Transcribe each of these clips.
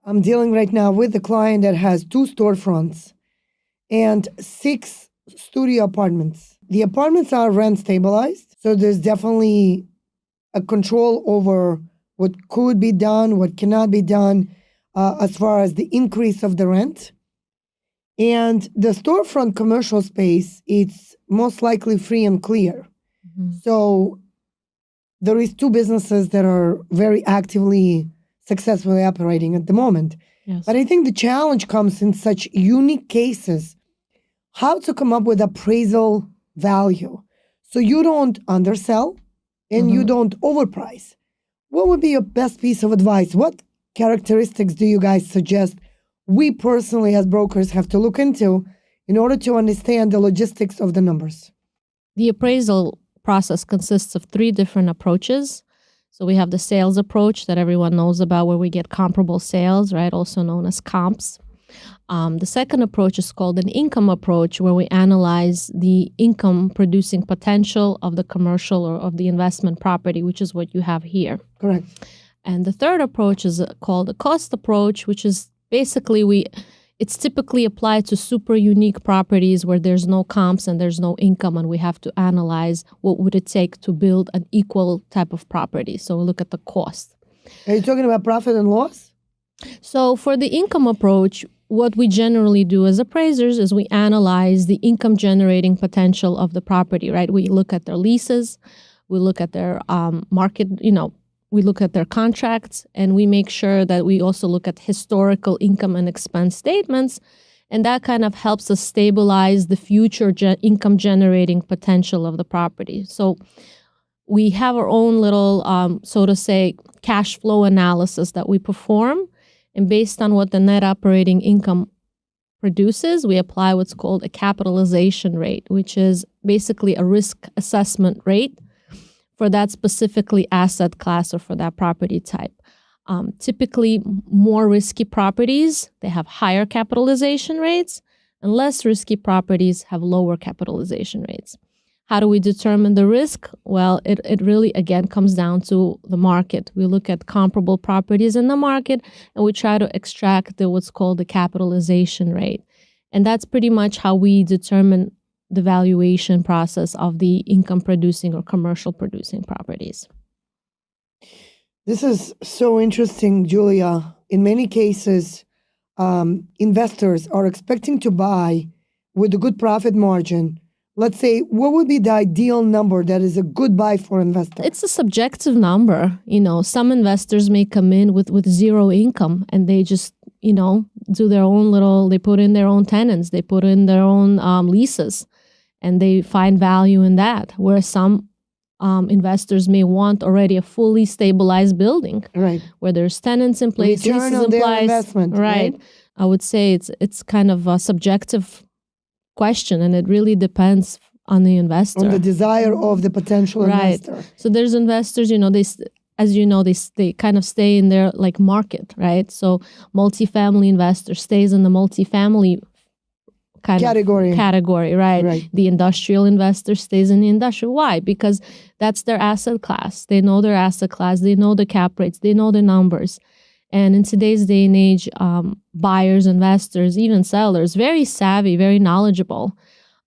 I'm dealing right now with a client that has 2 storefronts and 6 studio apartments. The apartments are rent stabilized, so there's definitely a control over what could be done, what cannot be done, as far as the increase of the rent. And the storefront commercial space, it's most likely free and clear. So there is 2 businesses that are very actively, successfully operating at the moment. Yes. But I think the challenge comes in such unique cases, how to come up with appraisal value. So you don't undersell and you don't overprice. What would be your best piece of advice? What characteristics do you guys suggest we personally as brokers have to look into in order to understand the logistics of the numbers? The appraisal process consists of 3 different approaches. So we have the sales approach that everyone knows about, where we get comparable sales, right? Also known as comps. The second approach is called an income approach, where we analyze the income producing potential of the commercial or of the investment property, which is what you have here. Correct. And the third approach is called the cost approach, which is basically it's typically applied to super unique properties where there's no comps and there's no income, and we have to analyze what would it take to build an equal type of property. So we look at the cost. Are you talking about profit and loss? So for the income approach, what we generally do as appraisers is we analyze the income generating potential of the property, right? We look at their leases, we look at their market, we look at their contracts, and we make sure that we also look at historical income and expense statements. And that kind of helps us stabilize the future income generating potential of the property. So we have our own little, so to say, cash flow analysis that we perform. And based on what the net operating income produces, we apply what's called a capitalization rate, which is basically a risk assessment rate for that specifically asset class or for that property type. Typically, more risky properties, they have higher capitalization rates, and less risky properties have lower capitalization rates. How do we determine the risk? Well, it really, again, comes down to the market. We look at comparable properties in the market, and we try to extract what's called the capitalization rate. And that's pretty much how we determine the valuation process of the income-producing or commercial-producing properties. This is so interesting, Julia. In many cases, investors are expecting to buy with a good profit margin. Let's say, what would be the ideal number that is a good buy for investors? It's a subjective number. Some investors may come in with zero income, and they just, do their own they put in their own tenants, they put in their own leases, and they find value in that. Where some investors may want already a fully stabilized building, right, where there's tenants in place, return leases on in their place, investment, right? I would say it's kind of a subjective question, and it really depends on the investor, on the desire of the potential investor. So there's investors, they kind of stay in their market, right? So multifamily investor stays in the multifamily category, right? The industrial investor stays in the industrial. Why? Because that's their asset class. They know their asset class. They know the cap rates. They know the numbers. And in today's day and age, buyers, investors, even sellers, very savvy, very knowledgeable.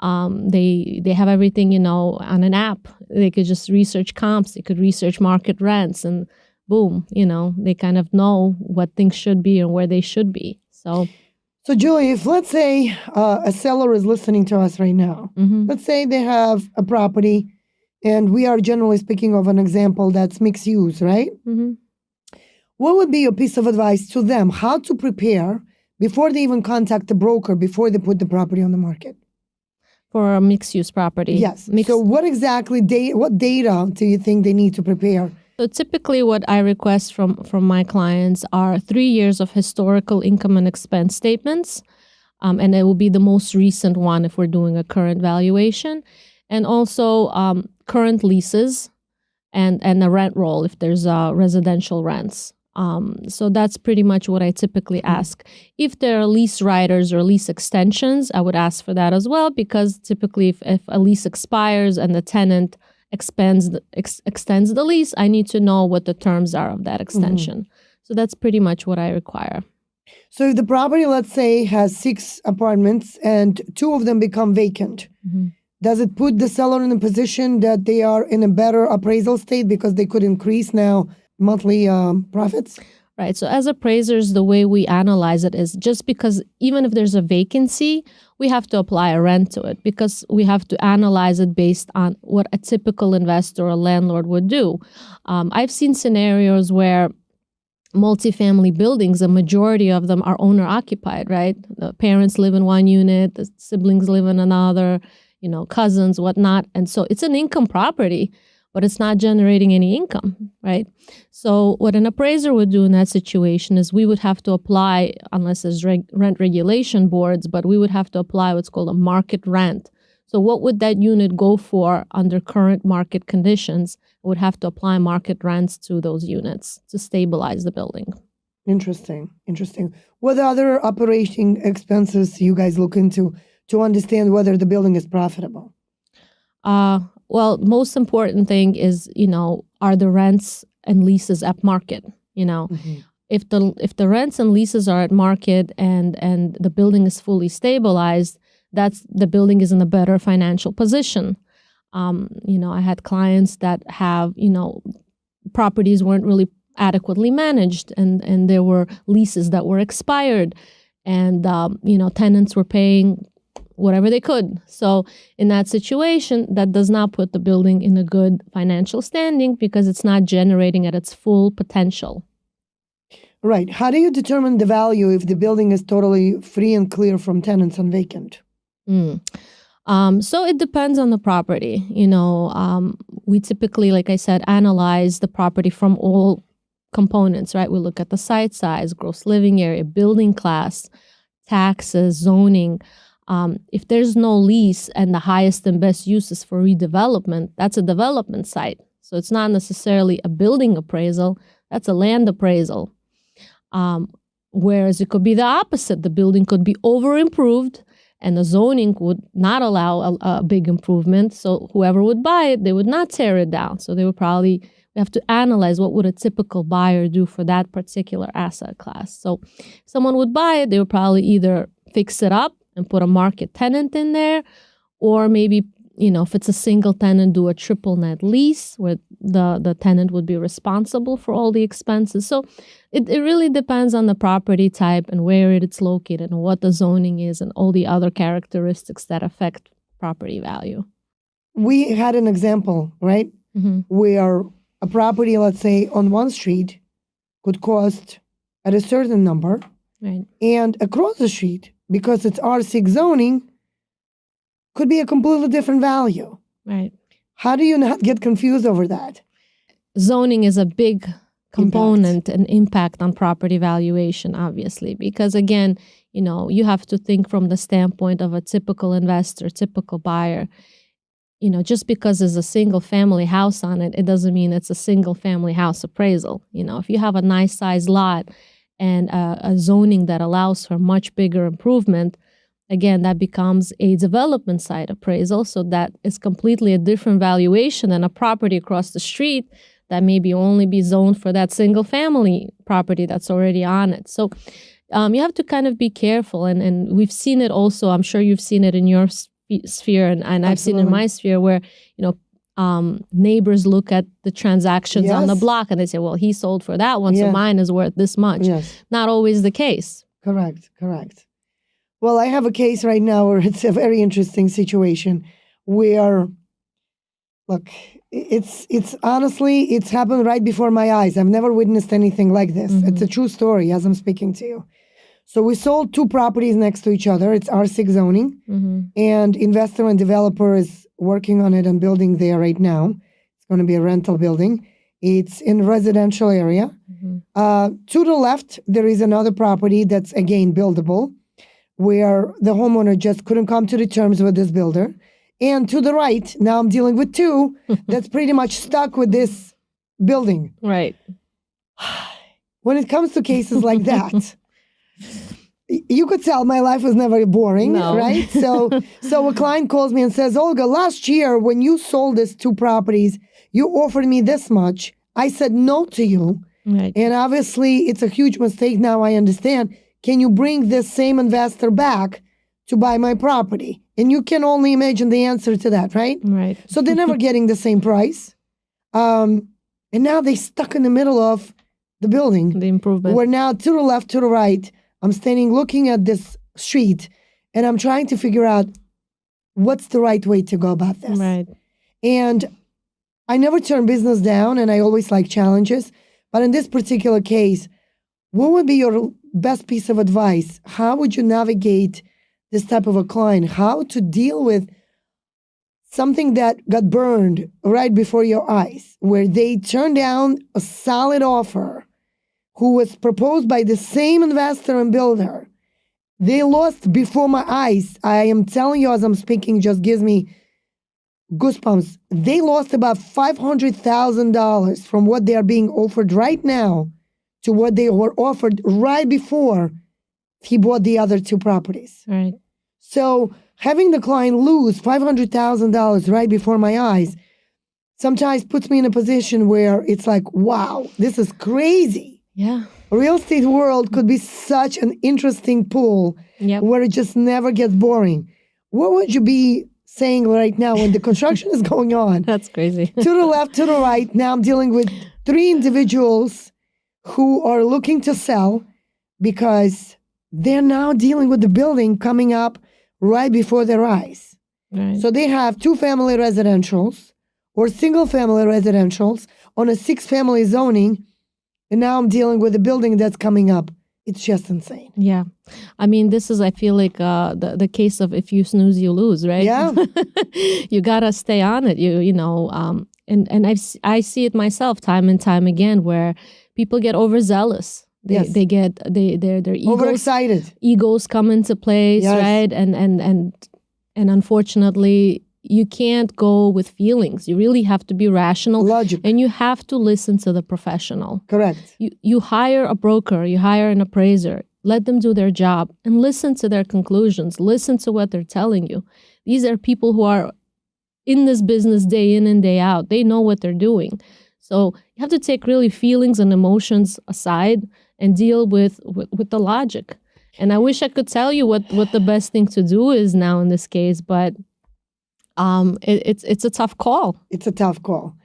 They have everything, on an app. They could just research comps. They could research market rents, and boom, they kind of know what things should be and where they should be. So Julie, if let's say a seller is listening to us right now, let's say they have a property, and we are generally speaking of an example that's mixed use, right? What would be your piece of advice to them? How to prepare before they even contact the broker, before they put the property on the market? For a mixed-use property? Yes. So what exactly, what data do you think they need to prepare? So typically what I request from my clients are 3 years of historical income and expense statements. And it will be the most recent one if we're doing a current valuation. And also current leases and a rent roll if there's residential rents. So that's pretty much what I typically ask. If there are lease riders or lease extensions, I would ask for that as well, because typically if a lease expires and the tenant extends the lease, I need to know what the terms are of that extension. So that's pretty much what I require. So if the property, let's say, has 6 apartments and 2 of them become vacant, does it put the seller in a position that they are in a better appraisal state because they could increase now monthly profits? Right. So as appraisers, the way we analyze it is just because even if there's a vacancy, we have to apply a rent to it because we have to analyze it based on what a typical investor or landlord would do. I've seen scenarios where multifamily buildings, a majority of them are owner occupied, right? The parents live in one unit, the siblings live in another, cousins, whatnot. And so it's an income property, but it's not generating any income, right? So what an appraiser would do in that situation is we would have to apply, unless there's rent regulation boards, but we would have to apply what's called a market rent. So what would that unit go for under current market conditions? We would have to apply market rents to those units to stabilize the building. Interesting. What other operating expenses you guys look into to understand whether the building is profitable? Well, most important thing is, are the rents and leases at market? If the rents and leases are at market and the building is fully stabilized, that's the building is in a better financial position. I had clients that have, properties weren't really adequately managed and there were leases that were expired and, tenants were paying whatever they could. So in that situation, that does not put the building in a good financial standing because it's not generating at its full potential. Right. How do you determine the value if the building is totally free and clear from tenants and vacant? So it depends on the property. We typically, like I said, analyze the property from all components, right? We look at the site size, gross living area, building class, taxes, zoning. If there's no lease and the highest and best uses for redevelopment, that's a development site. So it's not necessarily a building appraisal, that's a land appraisal. Whereas it could be the opposite. The building could be over improved and the zoning would not allow a big improvement. So whoever would buy it, they would not tear it down. So they would probably have to analyze what would a typical buyer do for that particular asset class. So if someone would buy it, they would probably either fix it up and put a market tenant in there, or maybe, if it's a single tenant, do a triple net lease where the tenant would be responsible for all the expenses. So it really depends on the property type and where it's located and what the zoning is and all the other characteristics that affect property value. We had an example, right? Where a property, let's say, on one street could cost at a certain number. Right. And across the street, because it's R6 zoning, could be a completely different value. Right. How do you not get confused over that? Zoning is a big component and impact on property valuation, obviously, because again, you have to think from the standpoint of a typical investor, typical buyer. Just because there's a single family house on it, it doesn't mean it's a single family house appraisal. If you have a nice sized lot and a zoning that allows for much bigger improvement, again, that becomes a development site appraisal. So that is completely a different valuation than a property across the street that maybe only be zoned for that single family property that's already on it. So you have to kind of be careful. And we've seen it also, I'm sure you've seen it in your sphere and I've seen it in my sphere where, neighbors look at the transactions on the block and they say, well, he sold for that one, so mine is worth this much. Not always the case. Correct. Well, I have a case right now where it's a very interesting situation where, look, it's honestly, it's happened right before my eyes. I've never witnessed anything like this. It's a true story as I'm speaking to you. So we sold 2 properties next to each other. It's R6 zoning, and investor and developer is working on it and building there right now. It's going to be a rental building. It's in a residential area. To the left, there is another property that's, again, buildable, where the homeowner just couldn't come to the terms with this builder. And to the right, now I'm dealing with 2 that's pretty much stuck with this building. Right. When it comes to cases like that, you could tell my life was never boring, right? So a client calls me and says, Olga, last year when you sold these 2 properties, you offered me this much. I said no to you. Right. And obviously it's a huge mistake. Now I understand. can you bring this same investor back to buy my property? And you can only imagine the answer to that, right? Right. So they're never getting the same price. And now they're stuck in the middle of the building. The improvement. We're now to the left, to the right. I'm standing looking at this street, and I'm trying to figure out what's the right way to go about this. Right. And I never turn business down, and I always like challenges. But in this particular case, what would be your best piece of advice? How would you navigate this type of a client? How to deal with something that got burned right before your eyes, where they turned down a solid offer who was proposed by the same investor and builder. They lost before my eyes. I am telling you as I'm speaking, just gives me goosebumps. They lost about $500,000 from what they are being offered right now to what they were offered right before he bought the other two properties. Right. So having the client lose $500,000 right before my eyes sometimes puts me in a position where it's like, wow, this is crazy. Yeah. Real estate world could be such an interesting pool where it just never gets boring. What would you be saying right now when the construction is going on? That's crazy. To the left, to the right. Now I'm dealing with 3 individuals who are looking to sell because they're now dealing with the building coming up right before their eyes. Right. So they have 2-family residentials or single-family residentials on a 6-family zoning, and now I'm dealing with a building that's coming up. It's just insane. Yeah. I mean, this is, I feel like the case of if you snooze, you lose, right? Yeah. You got to stay on it. And I see it myself time and time again where people get overzealous. Yes. Their Overexcited. egos come into place, Yes. right? And unfortunately, you can't go with feelings. You really have to be rational. Logic. And you have to listen to the professional. Correct. You hire a broker, you hire an appraiser, let them do their job and listen to their conclusions, listen to what they're telling you. These are people who are in this business day in and day out. They know what they're doing. So you have to take really feelings and emotions aside and deal with the logic. And I wish I could tell you what the best thing to do is now in this case, but it's a tough call. It's a tough call.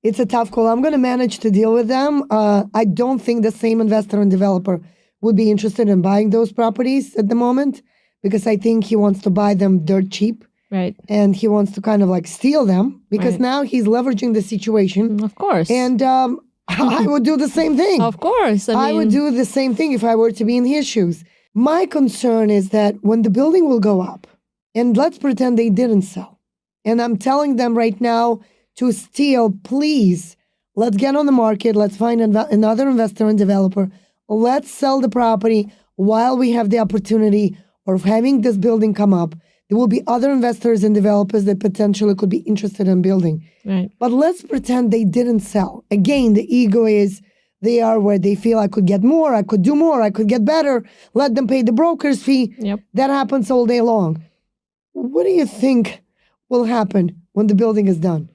It's a tough call. I'm going to manage to deal with them. I don't think the same investor and developer would be interested in buying those properties at the moment because I think he wants to buy them dirt cheap. Right. And he wants to kind of like steal them because now he's leveraging the situation. Of course. And I would do the same thing. Of course. I would do the same thing if I were to be in his shoes. My concern is that when the building will go up, and let's pretend they didn't sell, and I'm telling them right now to steal, please, let's get on the market, let's find another investor and developer, let's sell the property while we have the opportunity of having this building come up. There will be other investors and developers that potentially could be interested in building. Right. But let's pretend they didn't sell. Again, the ego is they are where they feel I could get more, I could do more, I could get better, let them pay the broker's fee. Yep. That happens all day long. What do you think will happen when the building is done?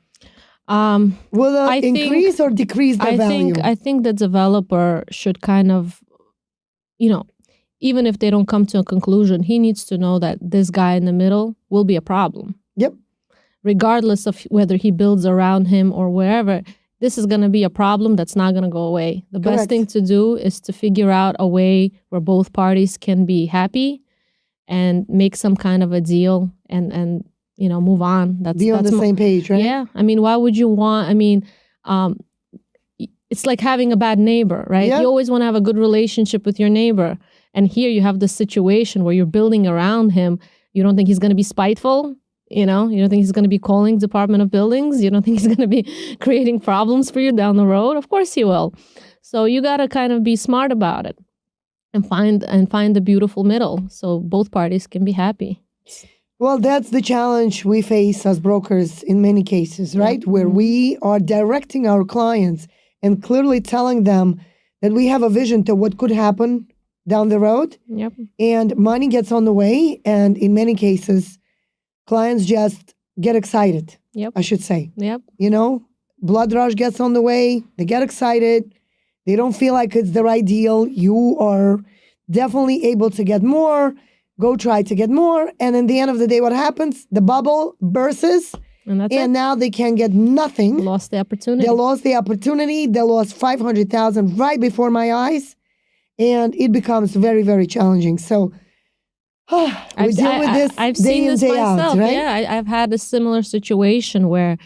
Will it increase or decrease the value? I think the developer should kind of, even if they don't come to a conclusion, he needs to know that this guy in the middle will be a problem. Yep. Regardless of whether he builds around him or wherever, this is going to be a problem that's not going to go away. The best thing to do is to figure out a way where both parties can be happy and make some kind of a deal and move on. Be on the same page, right? Yeah. I mean, why would you want, it's like having a bad neighbor, right? Yeah. You always want to have a good relationship with your neighbor. And here you have this situation where you're building around him. You don't think he's going to be spiteful? You don't think he's going to be calling Department of Buildings? You don't think he's going to be creating problems for you down the road? Of course he will. So you got to kind of be smart about it and find the beautiful middle so both parties can be happy. Well, that's the challenge we face as brokers in many cases, right? Mm-hmm. Where we are directing our clients and clearly telling them that we have a vision to what could happen down the road. Yep. And money gets on the way. And in many cases, clients just get excited. Yep. I should say. Yep. Blood rush gets on the way. They get excited. They don't feel like it's the right deal. You are definitely able to get more, go try to get more. And in the end of the day, what happens? The bubble bursts, And that's and it. now they can get nothing. Lost the opportunity. They lost the opportunity. They lost 500,000 right before my eyes. And it becomes very, very challenging. So we deal with this I've day seen in, this day myself. out, right? Yeah, I've had a similar situation where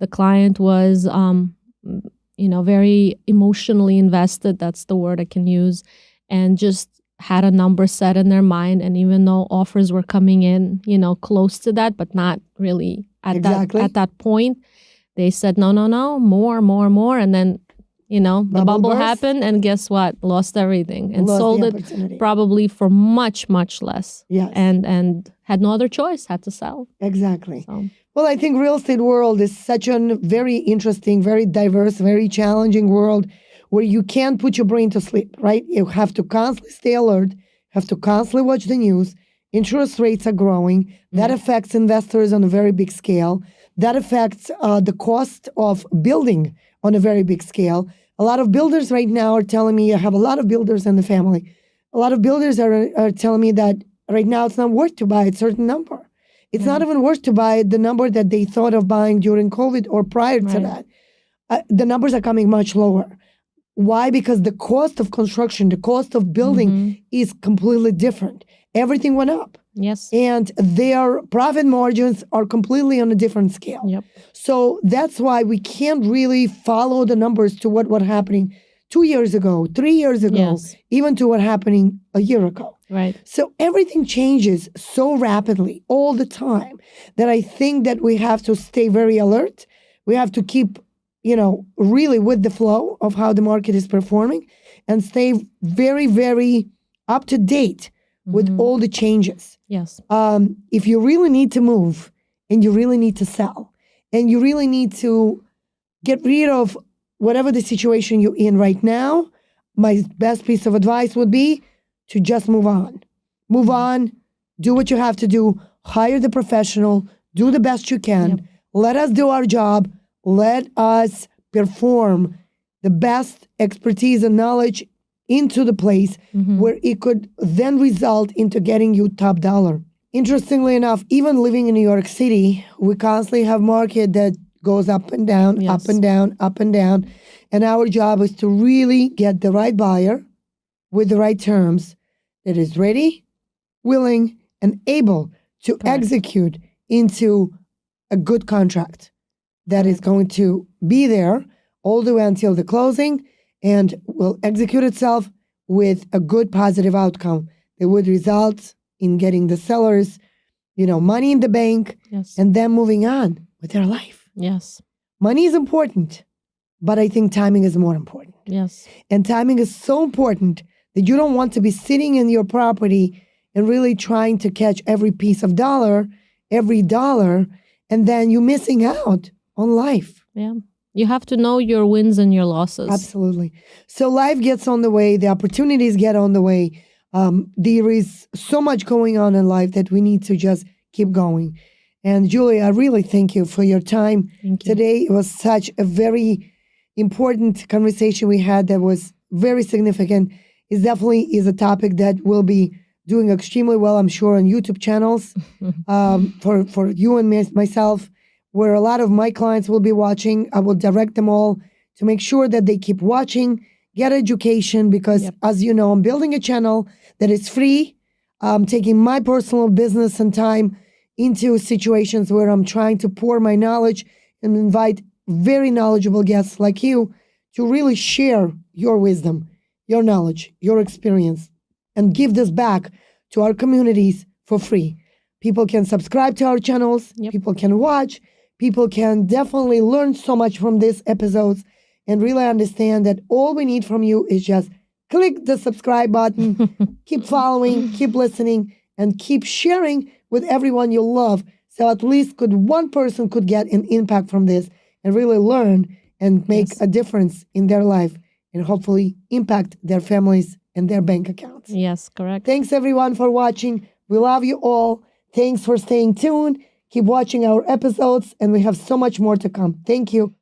the client was, very emotionally invested. That's the word I can use, and just had a number set in their mind. And even though offers were coming in, close to that, but not really at that point, they said no, more, and then the bubble burst. happened, and guess what? Lost everything and Lost sold the it opportunity. probably for much, much less. Yes. And had no other choice, had to sell. Exactly. So, Well, I think real estate world is such a very interesting, very diverse, very challenging world where you can't put your brain to sleep, right? You have to constantly stay alert, have to constantly watch the news. Interest rates are growing. That affects investors on a very big scale. That affects the cost of building on a very big scale. A lot of builders right now are telling me, I have a lot of builders in the family. A lot of builders are telling me that right now it's not worth to buy a certain number. It's not even worth to buy the number that they thought of buying during COVID or prior to that. The numbers are coming much lower. Why? Because the cost of construction, the cost of building is completely different. Everything went up. yes. And their profit margins are completely on a different scale. Yep. So that's why we can't really follow the numbers to what was happening 2 years ago, 3 years ago, Yes. even to what happening a year ago. Right. So everything changes so rapidly all the time that I think that we have to stay very alert. We have to keep, really with the flow of how the market is performing and stay very, very up to date with all the changes. Yes. If you really need to move and you really need to sell and you really need to get rid of whatever the situation you're in right now, my best piece of advice would be to just move on. Move on, do what you have to do, hire the professional, do the best you can. Let us do our job. Let us perform the best expertise and knowledge into the place where it could then result into getting you top dollar. Interestingly enough, even living in New York City, we constantly have market that goes up and down, up and down, up and down. And our job is to really get the right buyer with the right terms that is ready, willing, and able to execute into a good contract that is going to be there all the way until the closing and will execute itself with a good positive outcome that would result in getting the sellers, money in the bank and them moving on with their life. Yes. Money is important, but I think timing is more important. Yes. And timing is so important that you don't want to be sitting in your property and really trying to catch every piece of every dollar, and then you're missing out on life. Yeah. You have to know your wins and your losses. Absolutely. So life gets on the way. The opportunities get on the way. There is so much going on in life that we need to just keep going. And Julie, I really thank you for your time today. It was such a very important conversation we had that was very significant. It definitely is a topic that will be doing extremely well, I'm sure, on YouTube channels for you and myself, where a lot of my clients will be watching. I will direct them all to make sure that they keep watching, get education, because as you know, I'm building a channel that is free. I'm taking my personal business and time into situations where I'm trying to pour my knowledge and invite very knowledgeable guests like you to really share your wisdom, your knowledge, your experience, and give this back to our communities for free. People can subscribe to our channels. People can watch. People can definitely learn so much from these episodes and really understand that all we need from you is just click the subscribe button, keep following, keep listening, and keep sharing with everyone you love. So at least one person could get an impact from this and really learn and make a difference in their life and hopefully impact their families and their bank accounts. Yes, correct. Thanks everyone for watching. We love you all. Thanks for staying tuned. Keep watching our episodes, and we have so much more to come. Thank you.